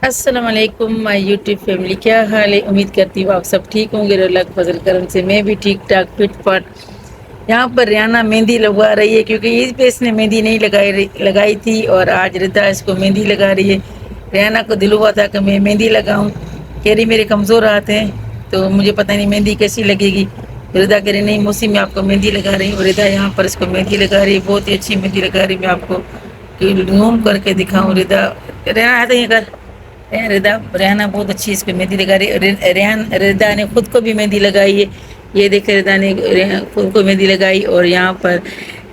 السلام علیکم مائی YouTube family, کیا حال ہے؟ امید کرتی ہوں آپ سب ٹھیک ہوں گے، اللہ کے فضل کرم سے میں بھی ٹھیک ٹھاک فٹ فاٹ۔ یہاں پر ریانہ مہندی لگوا رہی ہے کیونکہ عید پہ اس نے مہندی نہیں لگائی تھی، اور آج ردا اس کو مہندی لگا رہی ہے۔ ریانہ کو دل ہوا تھا کہ میں مہندی لگاؤں، کہہ رہی میرے کمزور ہاتھ ہیں تو مجھے پتہ نہیں مہندی کیسی لگے گی۔ ردا کہہ رہی نہیں موسی میں آپ کو مہندی لگا رہی ہوں۔ ردا یہاں پر اس کو مہندی لگا رہی ہے، بہت ہی اچھی مہندی لگا رہی ہے۔ میں آپ کو گھوم کر کے دکھاؤں۔ ردا ریانہ آتے ہی کر ردا ریحانہ بہت اچھی اس پہ مہندی لگا رہی ہے۔ ردا نے خود کو بھی مہندی لگائی ہے، یہ دیکھے ردا نے خود کو مہندی لگائی، اور یہاں پر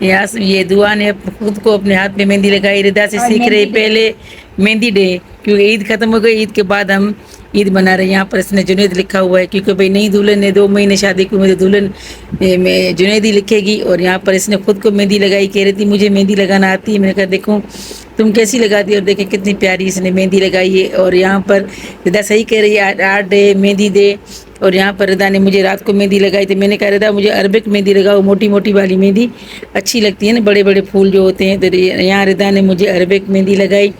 یہ دعا نے خود کو اپنے ہاتھ میں مہندی لگائی۔ ردا سے سیکھ رہی پہلے مہندی ڈے، کیونکہ عید ختم ہو گئی، عید کے بعد ہم عید منا رہے ہیں۔ یہاں پر اس نے جنید لکھا ہوا ہے کیونکہ بھائی نئی دلہن نے 2 مہینے شادی کی، مجھے دلہن میں جنیدی لکھے گی، اور یہاں پر اس نے خود کو مہندی لگائی، کہہ رہی تھی مجھے مہندی لگانا آتی ہے۔ میں نے کہا دیکھو تم کیسی لگاتی ہے، اور دیکھیں کتنی پیاری اس نے مہندی لگائی ہے۔ اور یہاں پر ردا صحیح کہہ رہی ہے، آرٹ ڈے مہندی دے، اور یہاں پر ردا نے مجھے رات کو مہندی لگائی تھی۔ میں نے کہا ردا مجھے عربک مہندی لگاؤ، موٹی موٹی والی مہندی اچھی لگتی ہے نا، بڑے بڑے پھول جو ہوتے ہیں۔ تو یہاں ردا نے مجھے عربک مہندی لگائی،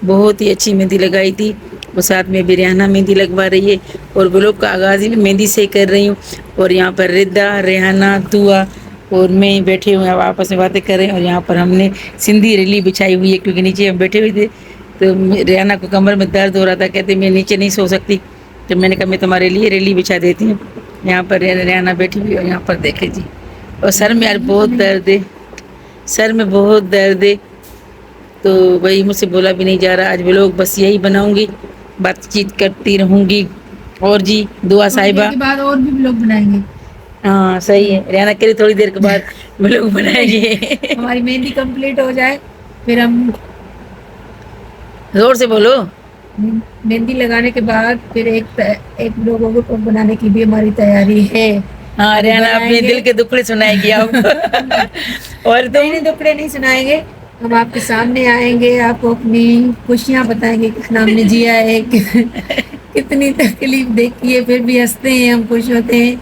بہت ہی اچھی مہندی لگائی تھی۔ وہ ساتھ میں بھی ریحانہ مہندی لگوا رہی ہے، اور گلوب کا آغاز ہی مہندی سے کر رہی ہوں۔ اور یہاں پر ردا، ریحانہ، دعا اور میں بیٹھے ہوئے ہیں، آپس میں باتیں کر رہے ہیں۔ اور یہاں پر ہم نے سندھی ریلی بچھائی ہوئی ہے کیونکہ نیچے ہم بیٹھے ہوئے تھے تو ریحانہ کو کمر میں درد ہو رہا تھا، کہتے میں نیچے نہیں سو سکتی، تو میں نے کہا میں تمہارے لیے ریلی بچھا دیتی ہوں۔ یہاں پر ریحانہ بیٹھی ہوئی، اور یہاں پر دیکھے جی، اور سر میں یار بہت درد ہے، سر میں بہت درد ہے، تو وہی مجھ سے بولا بھی نہیں جا رہا۔ آج ولاگ بس یہی بناؤں گی، بات چیت کرتی رہوں گی۔ اور جی دعا صاحبہ کے بعد اور بھی ولاگ بنائیں گے۔ ہاں صحیح ہے، ریحانہ کے لیے تھوڑی دیر کے بعد ولاگ بنائیں گے۔ ہماری مہندی کمپلیٹ ہو جائے پھر ہم زور سے بولو۔ مہندی لگانے کے بعد پھر ایک لوگوں کو بنانے کی بھی ہماری تیاری ہے۔ ہاں ابھی ریحانہ بنائیں اپنے گے، دل کے دکھڑے سنائے گی آپ کو، اور نہیں تم؟ نہیں دکڑے نہیں سنائیں گے، ہم آپ کے سامنے آئیں گے، آپ کو اپنی خوشیاں بتائیں گے، کتنا ہم نے جیا ہے، کتنی تکلیف دیکھی ہے، پھر بھی ہنستے ہیں، ہم خوش ہوتے ہیں۔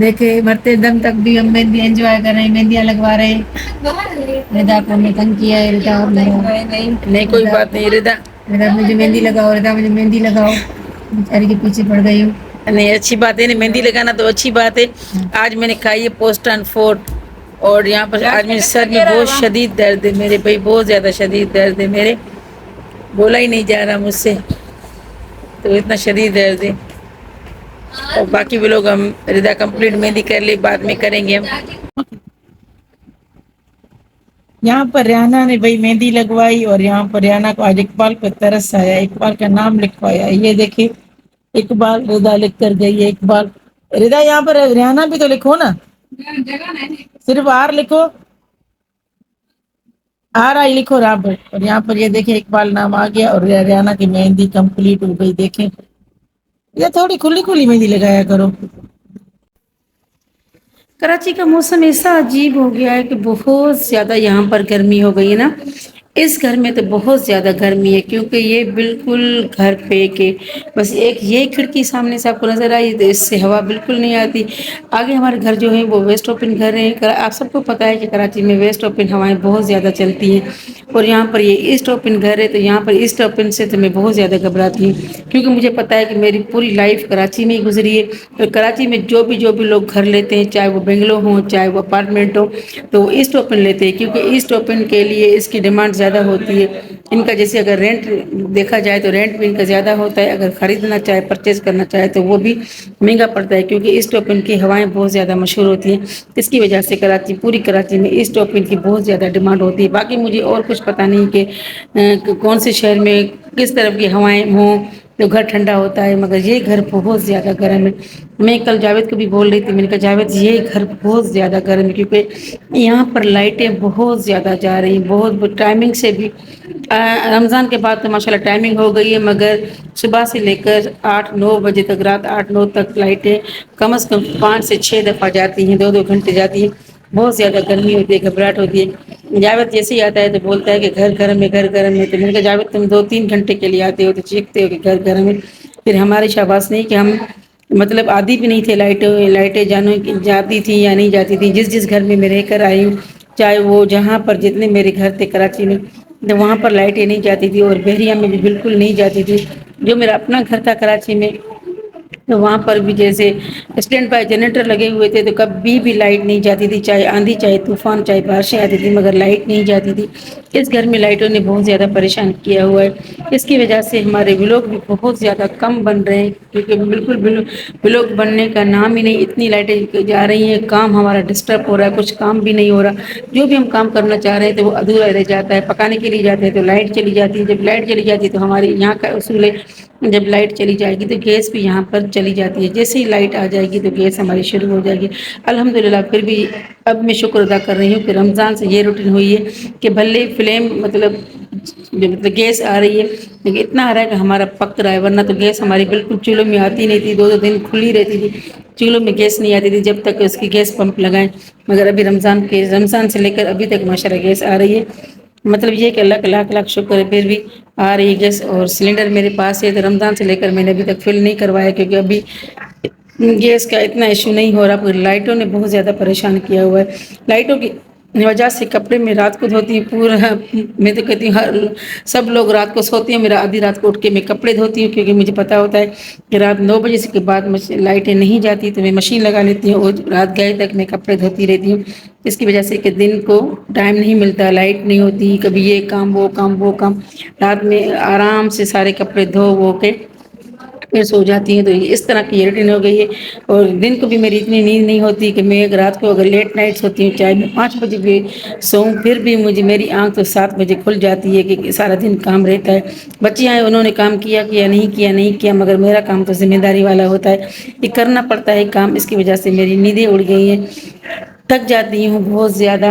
دیکھے مرتے دم تک بھی ہم مہندی انجوائے کر رہے ہیں، مہندیاں لگوا رہے ہیں۔ ردا کو ہم نے تنگ کیا ہے، ردا نہیں کوئی بات نہیں ردا، مجھے مہندی لگاؤ، ردا مجھے مہندی لگاؤ، بیچاری کے پیچھے پڑ گئی ہوں۔ نہیں اچھی بات ہے، نہیں مہندی لگانا تو اچھی بات ہے۔ آج میں نے کھائی ہے پوسٹن فورٹ، اور یہاں پر آج میرے سر میں بہت شدید درد ہے میرے بھائی، بہت زیادہ شدید درد ہے میرے، بولا ہی نہیں جا رہا مجھ سے، تو اتنا شدید درد ہے۔ اور باقی بھی لوگ ہم ردا کمپلیٹ مہندی کر لی، بعد میں کریں گے ہم۔ یہاں پر ریحانہ نے بھائی مہندی لگوائی، اور یہاں پر ریحانہ کو آج اقبال پہ ترس آیا، اقبال کا نام لکھوایا، یہ دیکھیں اقبال ردا لکھ کر گئی ہے۔ اقبال ردا یہاں پر ریحانہ بھی تو لکھو نا، صرف آر لکھو، آر آئی لکھو رابر۔ اور یہاں پر یہ دیکھیں اقبال نام آ گیا، اور ریحانہ کی مہندی کمپلیٹ ہو گئی۔ دیکھیں یہ تھوڑی کھلی کھلی مہندی لگایا کرو۔ کراچی کا موسم ایسا عجیب ہو گیا ہے کہ بہت زیادہ یہاں پر گرمی ہو گئی ہے نا، اس گھر میں تو بہت زیادہ گرمی ہے، کیونکہ یہ بالکل گھر پہ کہ بس ایک یہ کھڑکی سامنے سے آپ کو نظر آئی تو اس سے ہوا بالکل نہیں آتی۔ آگے ہمارے گھر جو ہے وہ ویسٹ اوپن گھر ہیں، آپ سب کو پتہ ہے کہ کراچی میں ویسٹ اوپن ہوائیں بہت زیادہ چلتی ہیں، اور یہاں پر یہ ایسٹ اوپن گھر ہے، تو یہاں پر ایسٹ اوپن سے تو میں بہت زیادہ گھبراتی ہوں، کیونکہ مجھے پتہ ہے کہ میری پوری لائف کراچی میں ہی گزری ہے، اور کراچی میں جو بھی لوگ گھر لیتے ہیں، چاہے وہ بنگلو ہوں چاہے وہ اپارٹمنٹ ہو، تو ایسٹ اوپن لیتے ہیں، کیونکہ ایسٹ اوپن کے لیے اس کی ڈیمانڈ زیادہ ہوتی ہے۔ ان کا جیسے اگر رینٹ دیکھا جائے تو رینٹ بھی ان کا زیادہ ہوتا ہے، اگر خریدنا چاہے پرچیز کرنا چاہے تو وہ بھی مہنگا پڑتا ہے، کیونکہ ایسٹ اوپن کی ہوائیں بہت زیادہ مشہور ہوتی ہیں، اس کی وجہ سے پوری کراچی میں ایسٹ اوپن کی بہت زیادہ ڈیمانڈ ہوتی ہے۔ باقی مجھے اور کچھ پتہ نہیں کہ کون سے شہر میں کس طرف کی ہوائیں ہوں تو گھر ٹھنڈا ہوتا ہے، مگر یہ گھر بہت زیادہ گرم ہے۔ میں کل جاوید کو بھی بول رہی تھی، میں نے کہا جاوید یہ گھر بہت زیادہ گرم ہے، کیونکہ یہاں پر لائٹیں بہت زیادہ جا رہی ہیں، بہت ٹائمنگ سے بھی رمضان کے بعد تو ماشاءاللہ ٹائمنگ ہو گئی ہے، مگر صبح سے لے کر 8-9 بجے تک، رات 8-9 تک لائٹیں کم از کم 5 سے 6 دفعہ جاتی ہیں، 2-2 گھنٹے جاتی ہیں، بہت زیادہ گرمی ہوتی ہے، گھبراہٹ ہوتی ہے۔ جاوید جیسے ہی آتا ہے تو بولتا ہے کہ گھر گرم ہے، گھر گرم ہے، تو میں نے کہا جاوید تم 2-3 گھنٹے کے لیے آتے ہو تو چیختے ہو کہ گھر گرم ہے۔ پھر ہماری شاباش نہیں کہ ہم مطلب عادی بھی نہیں تھے لائٹیں جاتی تھی یا نہیں جاتی تھی، جس گھر میں رہ کر آئی ہوں، چاہے وہ جہاں پر جتنے میرے گھر تھے کراچی میں، تو وہاں پر لائٹیں نہیں جاتی تھی، اور بحریہ میں بھی بالکل نہیں جاتی تھی، جو میرا اپنا گھر تھا کراچی میں، تو وہاں پر بھی جیسے اسٹینڈ بائی جنریٹر لگے ہوئے تھے، تو کبھی بھی لائٹ نہیں جاتی تھی، چاہے آندھی چاہے طوفان چاہے بارشیں آتی تھی، مگر لائٹ نہیں جاتی تھی۔ اس گھر میں لائٹوں نے بہت زیادہ پریشان کیا ہوا ہے۔ اس کی وجہ سے ہمارے بلوگ بھی بہت زیادہ کم بن رہے ہیں، کیونکہ بالکل بلوگ بننے کا نام ہی نہیں، اتنی لائٹیں جا رہی ہیں، کام ہمارا ڈسٹرب ہو رہا ہے، کچھ کام بھی نہیں ہو رہا۔ جو بھی ہم کام کرنا چاہ رہے ہیں تو وہ ادھورا رہ جاتا ہے، پکانے کے لیے جاتے ہیں تو لائٹ چلی جاتی ہے، جب لائٹ چلی جاتی ہے تو ہمارے یہاں کا اصول ہے جب لائٹ چلی جائے گی تو گیس بھی یہاں پر چلی جاتی ہے، جیسے ہی لائٹ آ جائے گی تو گیس ہماری شروع ہو جائے گی۔ الحمدللہ پھر بھی اب میں شکر ادا کر رہی ہوں کہ رمضان سے یہ روٹین ہوئی ہے کہ بھلے فلیم مطلب گیس آ رہی ہے لیکن اتنا آ رہا ہے کہ ہمارا پک رہا ہے، ورنہ تو گیس ہماری بالکل چولہوں میں آتی نہیں تھی، 2 دن کھلی رہتی تھی، چولہوں میں گیس نہیں آتی تھی جب تک اس کی گیس پمپ لگائیں۔ مگر ابھی رمضان سے لے کر ابھی تک ماشاءاللہ گیس آ رہی ہے، مطلب یہ کہ اللہ کا لاکھ لاکھ شکر ہے پھر بھی آ رہی ہے گیس۔ اور سلنڈر میرے پاس ہے تو رمضان سے لے کر میں نے ابھی تک فل نہیں کروایا، کیونکہ ابھی گیس کا اتنا ایشو نہیں ہو رہا۔ لائٹوں نے بہت زیادہ پریشان کیا ہوا ہے، لائٹوں کی وجہ سے کپڑے میں رات کو دھوتی ہوں پورا، میں تو کہتی ہوں سب لوگ رات کو سوتی ہیں، میرا آدھی رات کو اٹھ کے میں کپڑے دھوتی ہوں، کیونکہ مجھے پتا ہوتا ہے کہ رات 9 بجے سے کے بعد لائٹیں نہیں جاتی تو میں مشین لگا لیتی ہوں اور رات گئے تک میں کپڑے دھوتی رہتی ہوں۔ اس کی وجہ سے کہ دن کو ٹائم نہیں ملتا، لائٹ نہیں ہوتی، کبھی یہ کام وہ کام وہ کام، رات میں آرام سے سارے کپڑے دھو وہ کے پھر سو جاتی ہیں۔ تو اس طرح کی روٹین ہو گئی ہے، اور دن کو بھی میری اتنی نیند نہیں ہوتی کہ میں رات کو اگر لیٹ نائٹ سوتی ہوں، چاہے میں 5 بجے بھی سوؤں، پھر بھی میری آنکھ تو 7 بجے کھل جاتی ہے، کہ سارا دن کام رہتا ہے۔ بچے آئے انہوں نے کام کیا نہیں کیا، مگر میرا کام تو ذمہ داری والا ہوتا ہے، یہ کرنا پڑتا ہے کام۔ اس کی وجہ سے میری نیندیں اڑ گئی ہیں، تھک جاتی ہوں بہت زیادہ۔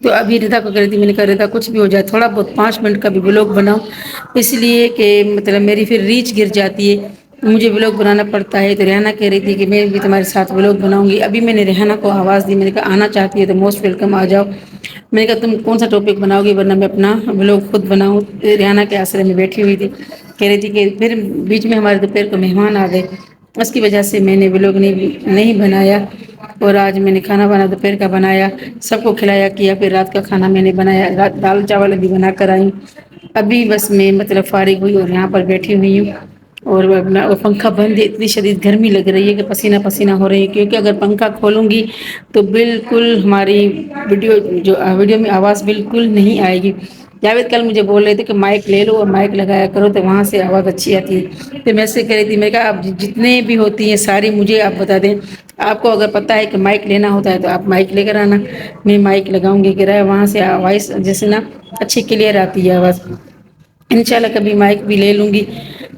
تو ابھی ردا کو کہہ رہی تھی، میں نے کہا ردا کچھ بھی ہو جائے تھوڑا بہت 5 منٹ کا بھی بلاگ بناؤ، اس لیے کہ مطلب میری پھر ریچ گر جاتی ہے، مجھے بلاگ بنانا پڑتا ہے۔ تو ریحانہ کہہ رہی تھی کہ میں بھی تمہارے ساتھ بلاگ بناؤں گی۔ ابھی میں نے ریحانہ کو آواز دی، میں نے کہا آنا چاہتی ہے تو موسٹ ویلکم آ جاؤ۔ میں نے کہا تم کون سا ٹاپک بناؤ گی، ورنہ میں اپنا بلاگ خود بناؤں۔ ریحانہ کے آسرے میں بیٹھی ہوئی تھی، کہہ رہی تھی کہ پھر بیچ میں ہمارے دوپہر کو مہمان آ گئے، اس کی وجہ سے میں نے بلاگ نہیں بنایا۔ اور آج میں نے کھانا بنا دوپہر کا بنایا، سب کو کھلایا کیا، پھر رات کا کھانا میں نے بنایا، دال چاول ابھی بنا کر آئی۔ ابھی بس میں مطلب فارغ ہوئی اور یہاں پر بیٹھی ہوئی ہوں، اور پنکھا بند ہے، اتنی شدید گرمی لگ رہی ہے کہ پسینہ پسینہ ہو رہی ہے، کیونکہ اگر پنکھا کھولوں گی تو بالکل ہماری ویڈیو میں آواز بالکل نہیں آئے گی۔ جاوید کل مجھے بول رہے تھے کہ مائک لے لو اور مائک لگایا کرو تو وہاں سے آواز اچھی آتی ہے۔ تو میں سے کہہ رہی تھی، میں کہا آپ جتنے بھی ہوتی ہیں ساری مجھے آپ بتا دیں، آپ کو اگر پتہ ہے کہ مائک لینا ہوتا ہے تو آپ مائک لے کر آنا، میں مائک لگاؤں گی، کہ وہاں سے وائس جیسے نا اچھی کلیئر آتی ہے آواز۔ انشاءاللہ کبھی مائک بھی لے لوں گی۔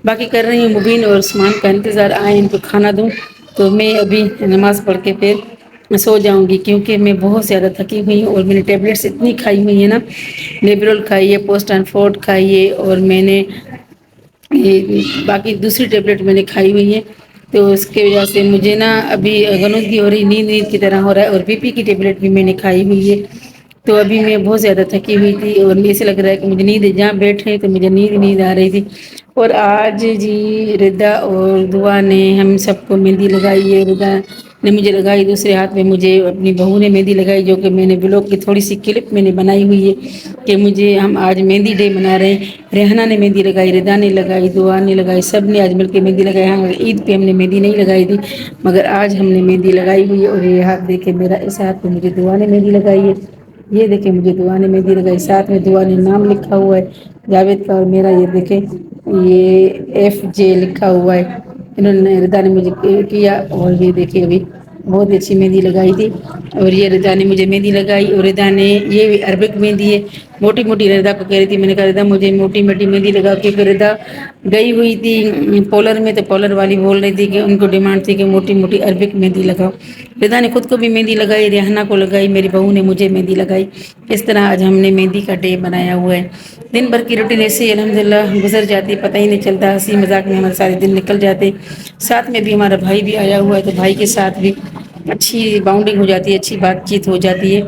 باقی کر رہی ہوں مبین اور عثمان کا انتظار، آئیں ان کو کھانا دوں تو میں ابھی نماز پڑھ کے پھر سو جاؤں گی، کیونکہ میں بہت زیادہ تھکی ہوئی ہوں، اور میں نے ٹیبلیٹس اتنی کھائی ہوئی ہیں نا، لیبرول کھائی ہے، پوسٹان فورٹ کھائی ہے، اور میں نے باقی دوسری ٹیبلیٹ میں نے کھائی ہوئی ہے۔ تو اس کی وجہ سے مجھے نا ابھی غنودگی ہو رہی، نیند کی طرح ہو رہا ہے، اور بی پی کی ٹیبلیٹ بھی میں نے کھائی ہوئی ہے۔ تو ابھی میں بہت زیادہ تھکی ہوئی تھی، اور ایسے لگ رہا ہے کہ مجھے نیند، جہاں بیٹھے تو مجھے نیند آ رہی تھی۔ اور آج جی ردا اور دعا نے ہم سب کو مہندی لگائی ہے، ردا نے مجھے لگائی، دوسرے ہاتھ میں مجھے اپنی بہو نے مہندی لگائی، جو کہ میں نے بلاگ کی تھوڑی سی کلپ میں نے بنائی ہوئی ہے کہ ہم آج مہندی ڈے منا رہے ہیں۔ ریحانہ نے مہندی لگائی، ردا نے لگائی، دعا نے لگائی، سب نے آج مل کے مہندی لگائی۔ ہاں عید پہ ہم نے مہندی نہیں لگائی تھی، مگر آج ہم نے مہندی لگائی ہوئی ہے۔ اور یہ ہاتھ دیکھے میرا، اس ہاتھ پہ مجھے دعا نے مہندی لگائی ہے، یہ دیکھیں مجھے دعا نے مہندی لگائی، ساتھ میں دعا نے نام لکھا ہوا ہے جاوید کا اور میرا، یہ دیکھیں یہ FJ لکھا ہوا ہے، انہوں نے ردا نے مجھے کیا۔ اور یہ دیکھیں ابھی بہت اچھی مہندی لگائی تھی، اور یہ ردا نے مجھے مہندی لگائی، اور ردا نے یہ عربک مہندی ہے، موٹی موٹی، ردا کو کہہ رہی تھی، میں نے کہا ردا مجھے موٹی موٹی مہندی لگا، کیونکہ ردا گئی ہوئی تھی پولر میں، تو پولر والی بول رہی تھی کہ ان کو ڈیمانڈ تھی کہ موٹی موٹی عربک مہندی لگاؤ۔ ردا نے خود کو بھی مہندی لگائی، ریحانہ کو لگائی، میری بہو نے مجھے مہندی لگائی۔ اس طرح آج ہم نے مہندی کا ڈے بنایا ہوا ہے۔ دن بھر کی روٹین ایسے ہی الحمدللہ گزر جاتی، پتہ ہی نہیں چلتا، ہنسی مذاق میں ہمارے سارے دن نکل جاتے۔ ساتھ میں بھی ہمارا بھائی بھی آیا ہوا ہے، تو بھائی کے ساتھ بھی اچھی باؤنڈنگ ہو جاتی ہے، اچھی بات چیت ہو جاتی ہے۔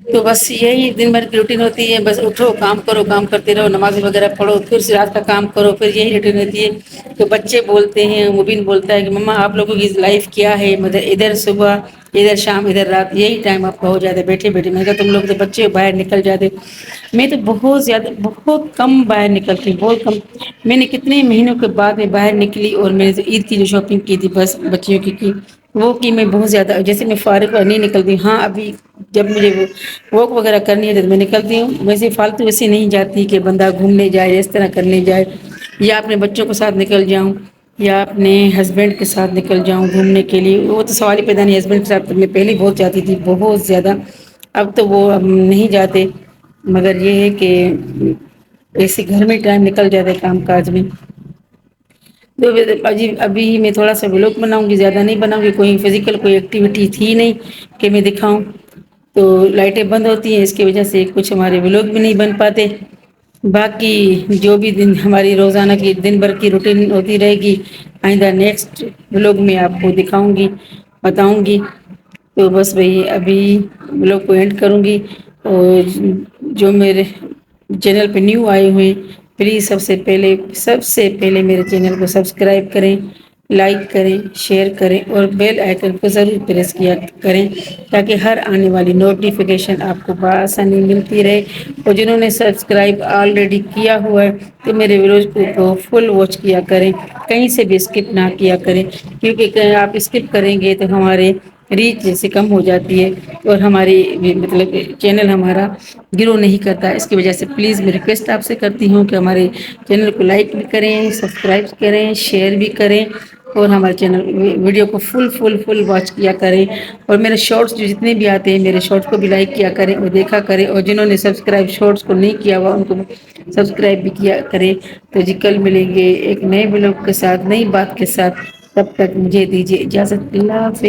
تو بس یہی دن بھر کی روٹین ہوتی ہے، بس اٹھو کام کرو، کام کرتے رہو، نماز وغیرہ پڑھو، پھر سے رات کا کام کرو، پھر یہی روٹین رہتی ہے۔ تو بچے بولتے ہیں، مبین بولتا ہے کہ مما آپ لوگوں کی لائف کیا ہے، مطلب ادھر صبح ادھر شام ادھر رات یہی ٹائم آپ کا ہو جاتا ہے بیٹھے بیٹھے. میں نے کہا تم لوگ تو بچے باہر نکل جاتے. میں تو بہت زیادہ بہت کم باہر نکلتی ہوں, بہت کم. میں نے کتنے مہینوں کے بعد میں باہر نکلی اور میں نے عید کی جو شاپنگ کی تھی بس بچیوں کی وہ کی. میں بہت زیادہ جیسے میں فارغ نہیں نکلتی. ہاں ابھی جب مجھے واک وغیرہ کرنی ہے تو میں نکلتی ہوں, ویسے فالتو ویسے نہیں جاتی کہ بندہ گھومنے جائے اس طرح کرنے جائے, یا اپنے بچوں کے ساتھ نکل جاؤں یا اپنے ہسبینڈ کے ساتھ نکل جاؤں گھومنے کے لیے. وہ تو سوال ہی پیدا نہیں. ہسبینڈ کے ساتھ میں پہلے بہت جاتی تھی بہت زیادہ, اب تو وہ اب نہیں جاتے. مگر یہ ہے کہ ایسے گھر میں ٹائم نکل جاتا ہے کام کاج میں. تو ابھی میں تھوڑا سا ولاگ بناؤں گی, زیادہ نہیں بناؤں گی. کوئی فزیکل کوئی ایکٹیویٹی تھی نہیں کہ میں دکھاؤں, تو لائٹیں بند ہوتی ہیں اس کی وجہ سے کچھ ہمارے ولاگ بھی نہیں بن پاتے. باقی جو بھی دن ہماری روزانہ کی دن بھر کی روٹین ہوتی رہے گی, آئندہ نیکسٹ ولاگ میں آپ کو دکھاؤں گی بتاؤں گی. تو بس وہی ابھی ولاگ کو اینڈ کروں گی. اور جو میرے چینل پہ نیو آئے ہوئے پلیز سب سے پہلے میرے چینل کو سبسکرائب کریں, لائک کریں, شیئر کریں اور بیل آئیکن کو ضرور پریس کیا کریں تاکہ ہر آنے والی نوٹیفیکیشن آپ کو بآسانی ملتی رہے. اور جنہوں نے سبسکرائب آلریڈی کیا ہوا ہے تو میرے ویڈیوز کو فل واچ کیا کریں, کہیں سے بھی اسکپ نہ کیا کریں, کیونکہ آپ اسکپ کریں گے تو ہمارے ریچ جیسے کم ہو جاتی ہے اور ہماری مطلب چینل ہمارا گرو نہیں کرتا. اس کی وجہ سے پلیز میں ریکویسٹ آپ سے کرتی ہوں کہ ہمارے چینل کو لائک بھی کریں, سبسکرائب کریں, شیئر بھی کریں اور ہمارے چینل ویڈیو کو فل واچ کیا کریں. اور میرے شارٹس جو جتنے بھی آتے ہیں میرے شارٹس کو بھی لائک کیا کریں اور دیکھا کریں, اور جنہوں نے سبسکرائب شارٹس کو نہیں کیا ہوا ان کو سبسکرائب بھی کیا کریں. تو جی کل ملیں گے ایک نئے ولاگ کے ساتھ, نئی بات کے ساتھ. تب تک مجھے دیجیے اجازت. اللہ حافظ.